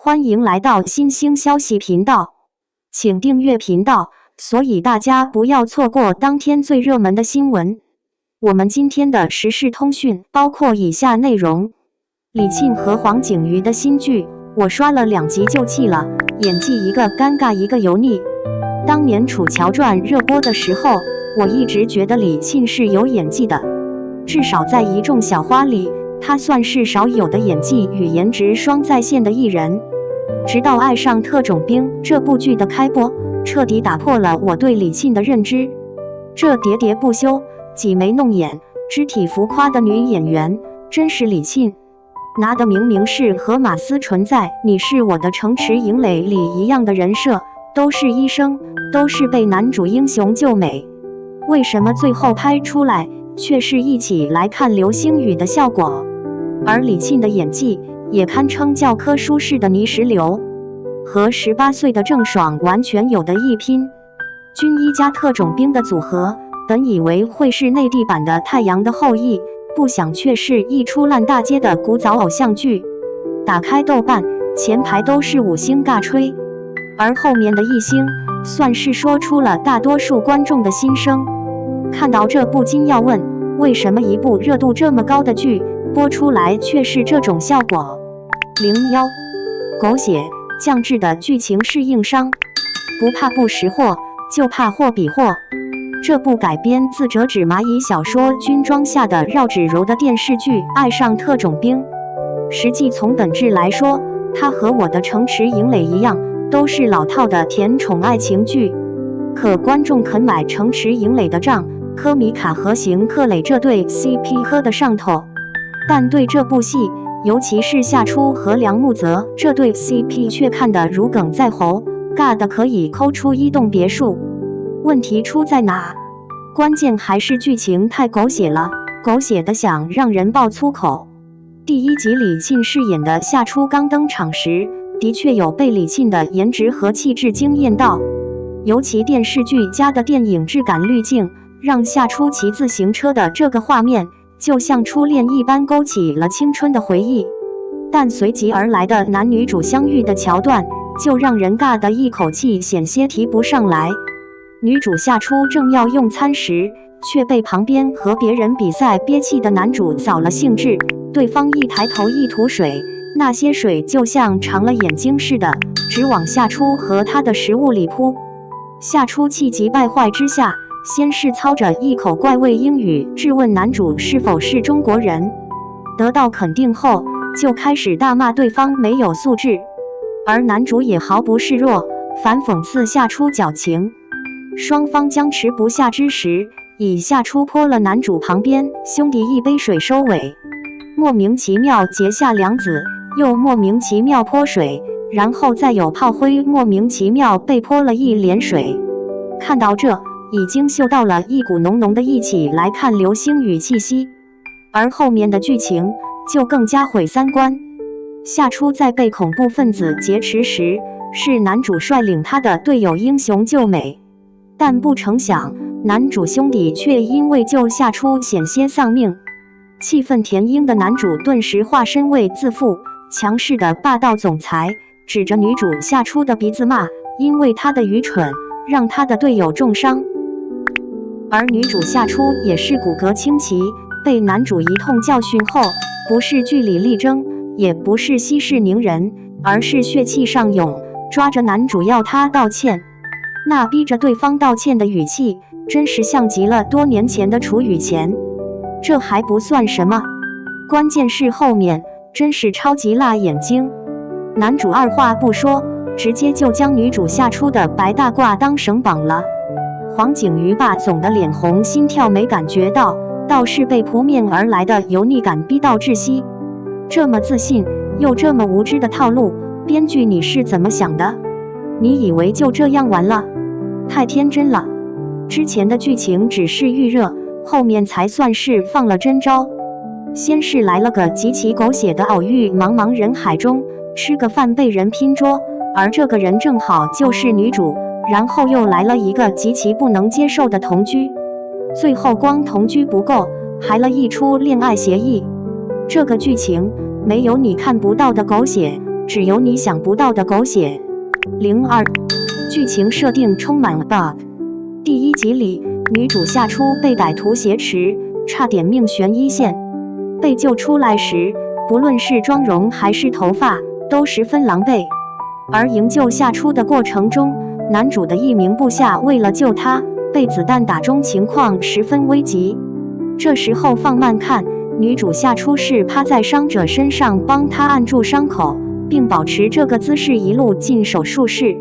歡迎來到新興消息頻道，請訂閱頻道，所以大家不要錯過當天最熱門的新聞。我們今天的時事通訊包括以下內容：李沁和黃景瑜的新劇，我刷了2集就棄了，演技一個尷尬一個油膩。當年《楚喬傳》熱播的時候，我一直覺得李沁是有演技的，至少在一眾小花裡，她算是少有的演技與顏值雙在線的藝人。直到《愛上特種兵》這部劇的開播，徹底打破了我對李沁的認知。這喋喋不休、擠眉弄眼、肢體浮誇的女演員，真是李沁？拿的明明是和馬思純在《你是我的城池營壘》裡一樣的人設，都是醫生，都是被男主英雄救美，為什麼最後拍出來卻是一起來看流星雨的效果？而李沁的演技也堪稱教科書式的泥石流，和18歲的鄭爽完全有得一拼。軍醫加特種兵的組合，本以為會是內地版的《太陽的後裔》，不想卻是一出爛大街的古早偶像劇。打開豆瓣，前排都是5星尬吹，而後面的1星，算是說出了大多數觀眾的心聲。看到這不禁要問，為什麼一部熱度這麼高的劇，播出來卻是這種效果？01狗血降智的劇情是硬傷，不怕不識貨，就怕貨比貨。這部改編自折紙螞蟻小說《軍裝下的繞指柔》的電視劇《愛上特種兵》，實際從本質來說，它和我的城池營壘一樣，都是老套的甜寵愛情劇。可觀眾肯買城池營壘的賬，柯米卡和邢克磊這對 CP 喝得上頭。但對這部戲，尤其是夏初和梁木澤這對 CP 卻看得如鯁在喉，尬得可以摳出1棟別墅。問題出在哪？關鍵還是劇情太狗血了，狗血的想讓人爆粗口。第1集李沁飾演的夏初剛登場時，的確有被李沁的顏值和氣質驚豔到，尤其電視劇加的電影質感濾鏡，讓夏初騎自行車的這個畫面就像初戀一般勾起了青春的回憶。但隨即而來的男女主相遇的橋段，就讓人尬得一口氣險些提不上來。女主夏初正要用餐時，卻被旁邊和別人比賽憋氣的男主掃了興致，對方一抬頭一吐水，那些水就像長了眼睛似的，直往夏初和他的食物裡撲。夏初氣急敗壞之下，先是操着一口怪味英語質問男主是否是中國人，得到肯定後，就開始大罵對方沒有素質，而男主也毫不示弱，反諷刺夏初矯情。雙方僵持不下之時，以夏初潑了男主旁邊兄弟一杯水收尾，莫名其妙結下梁子，又莫名其妙潑水，然後再有炮灰莫名其妙被潑了一臉水。看到這，已經嗅到了一股濃濃的一起來看流星雨氣息，而後面的劇情就更加毀三觀。夏初在被恐怖分子劫持時，是男主率領他的隊友英雄救美，但不成想男主兄弟卻因為救夏初險些喪命。氣憤填膺的男主頓時化身為自負、強勢的霸道總裁，指着女主夏初的鼻子罵，因為她的愚蠢，讓他的隊友重傷。而女主夏初也是骨骼清奇，被男主一通教訓後，不是據理力爭，也不是息事寧人，而是血氣上湧，抓着男主要他道歉。那逼着對方道歉的語氣，真是像極了多年前的楚雨前。這還不算什麼，關鍵是後面真是超級辣眼睛。男主二話不說，直接就將女主夏初的白大褂當繩綁了。黃景瑜霸總的臉紅心跳沒感覺到，倒是被撲面而來的油膩感逼到窒息。這麼自信又這麼無知的套路，編劇你是怎麼想的？你以為就這樣完了？太天真了。之前的劇情只是預熱，後面才算是放了真招。先是來了個極其狗血的偶遇，茫茫人海中吃個飯被人拼桌，而這個人正好就是女主。然後又來了一個極其不能接受的同居，最後光同居不夠，還了一出戀愛協議。這個劇情沒有你看不到的狗血，只有你想不到的狗血。02，劇情設定充滿了 bug。第1集裡，女主夏初被歹徒挾持，差點命懸一線。被救出來時，不論是妝容還是頭髮，都十分狼狽。而營救夏初的過程中，男主的一名部下為了救她，被子彈打中，情況十分危急。這時候放慢看，女主夏初是趴在傷者身上幫他按住傷口，並保持這個姿勢一路進手術室。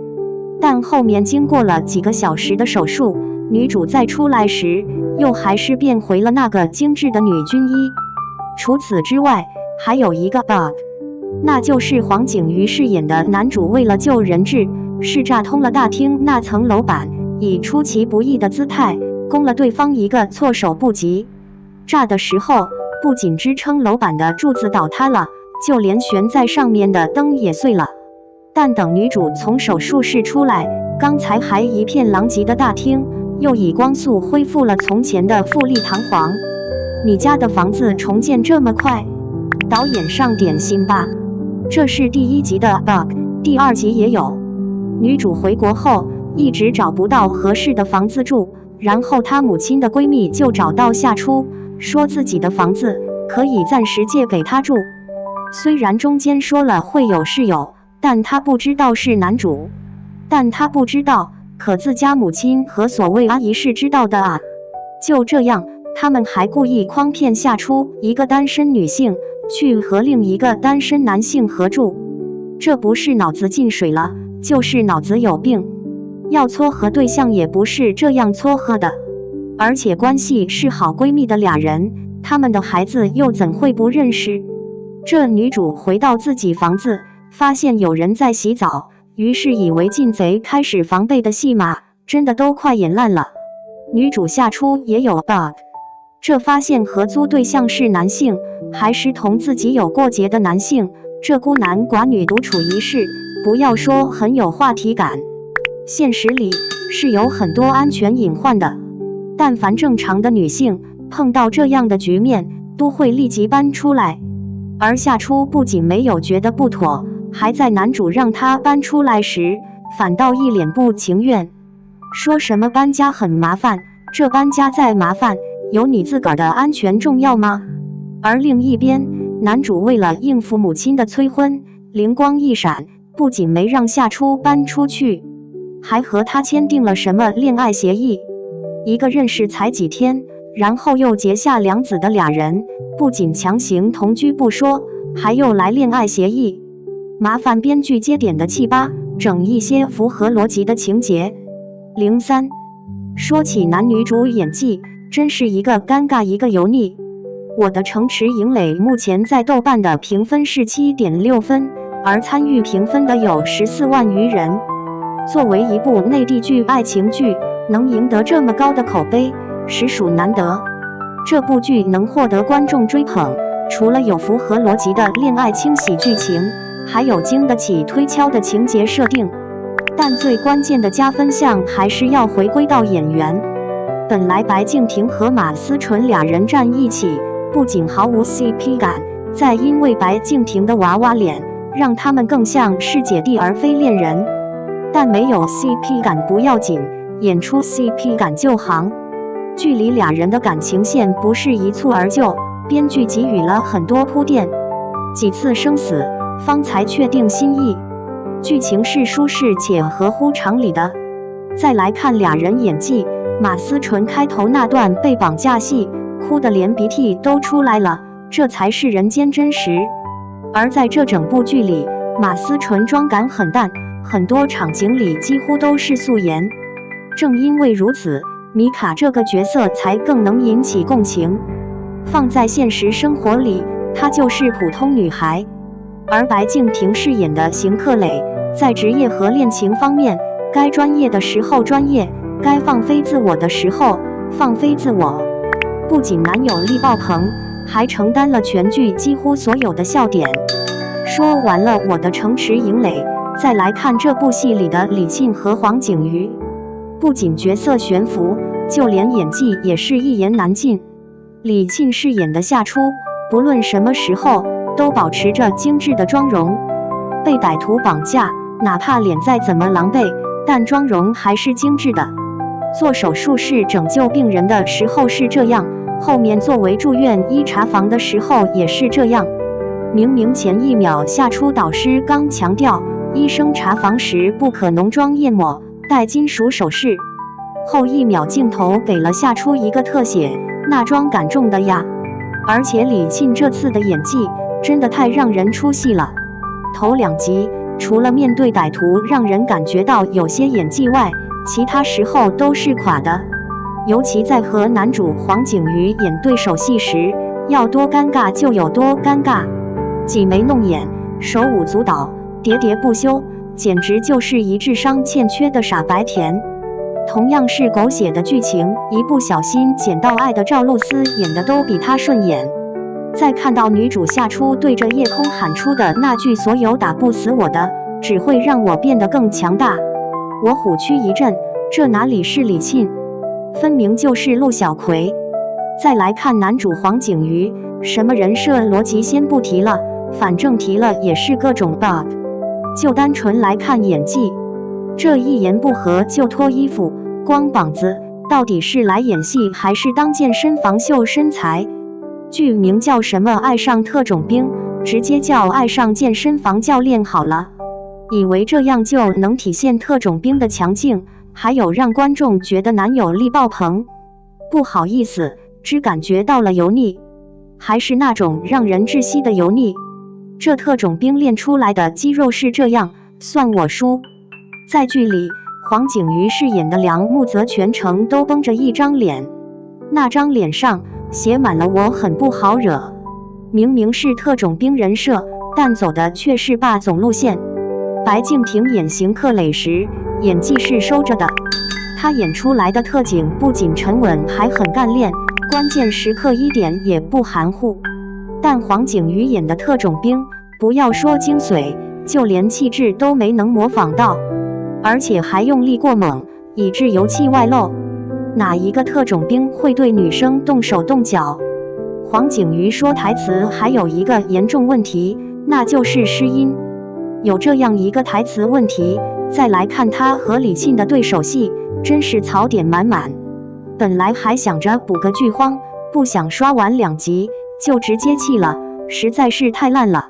但後面經過了幾個小時的手術，女主再出來時，又還是變回了那個精緻的女軍醫。除此之外，還有一個 bug， 那就是黃景瑜飾演的男主為了救人質，是炸通了大廳那層樓板，以出其不意的姿態攻了對方一個措手不及。炸的時候，不僅支撐樓板的柱子倒塌了，就連懸在上面的燈也碎了。但等女主從手術室出來，剛才還一片狼藉的大廳，又以光速恢復了從前的富麗堂皇。你家的房子重建這麼快，導演上點心吧。這是第1集的 bug， 第2集也有。女主回國後一直找不到合適的房子住，然後她母親的閨蜜就找到夏初，說自己的房子可以暫時借給她住。雖然中間說了會有室友，但她不知道是男主。但她不知道，可自家母親和所謂阿姨是知道的啊。就這樣，他們還故意誆騙夏初一個單身女性去和另一個單身男性合住。這不是腦子進水了，就是腦子有病。要撮合對象也不是這樣撮合的。而且關係是好閨蜜的倆人，他們的孩子又怎會不認識？這女主回到自己房子，發現有人在洗澡，於是以為進賊開始防備的戲碼，真的都快演爛了。女主夏初也有 bug， 這發現合租對象是男性，還是同自己有過節的男性，這孤男寡女獨處一室，不要說很有話題感，現實裡是有很多安全隱患的。但凡正常的女性碰到這樣的局面，都會立即搬出來。而夏初不僅沒有覺得不妥，還在男主讓她搬出來時，反倒一臉不情願，說什麼搬家很麻煩，這搬家再麻煩，有你自個兒的安全重要嗎？而另一邊，男主為了應付母親的催婚，靈光一閃，不僅沒讓夏初搬出去，還和她簽訂了什麼戀愛協議。一個認識才幾天，然後又結下梁子的倆人，不僅強行同居不說，還又來戀愛協議。麻煩編劇接點的氣吧，整一些符合邏輯的情節。03，說起男女主演技，真是一個尷尬一個油膩。我的城池營壘目前在豆瓣的評分是 7.6 分，而參與評分的有14萬餘人。作為一部內地劇愛情劇，能贏得這麼高的口碑，實屬難得。這部劇能獲得觀眾追捧，除了有符合邏輯的戀愛輕喜劇情，還有經得起推敲的情節設定。但最關鍵的加分項還是要回歸到演員。本來白敬亭和馬思純倆人站一起，不僅毫無 CP 感，再因為白敬亭的娃娃臉，讓他們更像是姐弟而非戀人。但沒有 CP 感不要緊，演出 CP 感就行。劇裡倆人的感情線不是一蹴而就，編劇給予了很多鋪墊，幾次生死方才確定心意。劇情是舒適且合乎常理的。再來看倆人演技，馬思純開頭那段被綁架戲，哭得連鼻涕都出來了，這才是人間真實。而在這整部劇裡，馬思純妝感很淡，很多場景裡幾乎都是素顏。正因為如此，米卡這個角色才更能引起共情。放在現實生活裡，她就是普通女孩。而白敬亭飾演的邢克磊，在職業和戀情方面，該專業的時候專業，該放飛自我的時候放飛自我。不僅男友力爆棚，還承擔了全劇幾乎所有的笑點。說完了我的城池營壘，再來看這部戲裡的李沁和黃景瑜。不僅角色懸浮，就連演技也是一言難盡。李沁飾演的夏初，不論什麼時候都保持着精緻的妝容，被歹徒綁架，哪怕臉再怎麼狼狽，但妝容還是精緻的。做手術室拯救病人的時候是這樣，後面作為住院醫查房的時候也是這樣。明明前一秒夏初導師剛強調，醫生查房時不可濃妝豔抹，戴金屬首飾，後一秒鏡頭給了夏初一個特寫，那妝感重的呀。而且李沁這次的演技真的太讓人出戲了。頭2集除了面對歹徒讓人感覺到有些演技外，其他時候都是垮的。尤其在和男主黃景瑜演對手戲時，要多尷尬就有多尷尬，擠眉弄眼，手舞足蹈，喋喋不休，簡直就是一智商欠缺的傻白甜。同樣是狗血的劇情，一不小心撿到愛的趙露思演的都比他順眼。再看到女主夏初對着夜空喊出的那句"所有打不死我的，只會讓我變得更強大"，我虎軀一震，這哪裡是李沁，分明就是陸小葵。再來看男主黃景瑜，什麼人設邏輯先不提了，反正提了也是各種 bug。就單純來看演技，這一言不合就脫衣服、光膀子，到底是來演戲還是當健身房秀身材？劇名叫什麼愛上特種兵，直接叫愛上健身房教練好了，以為這樣就能體現特種兵的強勁，還有讓觀眾覺得男友力爆棚。不好意思，只感覺到了油膩，還是那種讓人窒息的油膩。這特種兵練出來的肌肉是這樣，算我輸。在劇裡，黃景瑜飾演的梁木澤全程都繃着一張臉，那張臉上寫滿了我很不好惹。明明是特種兵人設，但走的卻是霸總路線。白敬亭演邢克磊時，演技是收着的，他演出來的特警不僅沉穩，還很幹練，關鍵時刻一點也不含糊。但黃景瑜演的特種兵，不要說精髓，就連氣質都沒能模仿到，而且還用力過猛，以致油氣外露。哪一個特種兵會對女生動手動腳？黃景瑜說台詞還有一個嚴重問題，那就是失音。有這樣一個台詞問題，再來看他和李沁的對手戲，真是槽點滿滿。本來還想着補個劇荒，不想刷完2集就直接棄了，實在是太爛了。